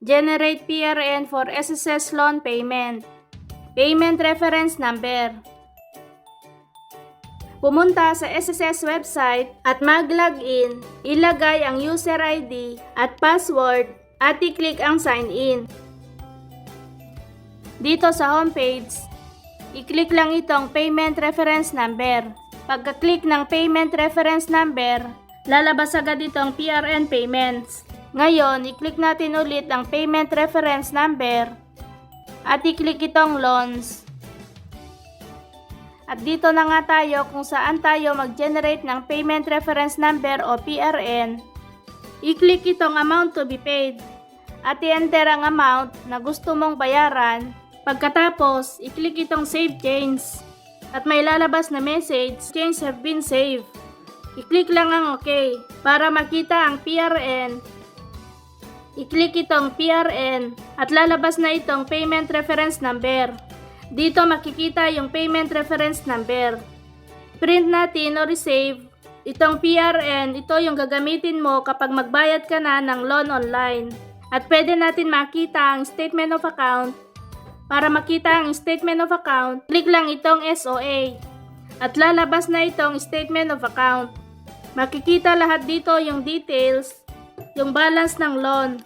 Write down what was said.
Generate PRN for SSS loan payment. Payment reference number. Pumunta sa SSS website at mag-login, ilagay ang user ID at password at i-click ang sign in. Dito sa homepage, i-click lang itong payment reference number. Pagka-click ng payment reference number, lalabas agad itong PRN payments. Ngayon, i-click natin ulit ang payment reference number at i-click itong loans. At dito na nga tayo kung saan tayo mag-generate ng payment reference number o PRN. I-click itong amount to be paid at i-enter ang amount na gusto mong bayaran. Pagkatapos, i-click itong save change at may lalabas na message, change have been saved. I-click lang ang OK para makita ang PRN. I-click itong PRN at lalabas na itong payment reference number. Dito makikita yung payment reference number. Print natin o resave itong PRN. Ito yung gagamitin mo kapag magbayad ka na ng loan online. At pwede natin makita ang statement of account. Para makita ang statement of account, click lang itong SOA. At lalabas na itong statement of account. Makikita lahat dito yung details, yung balance ng loan.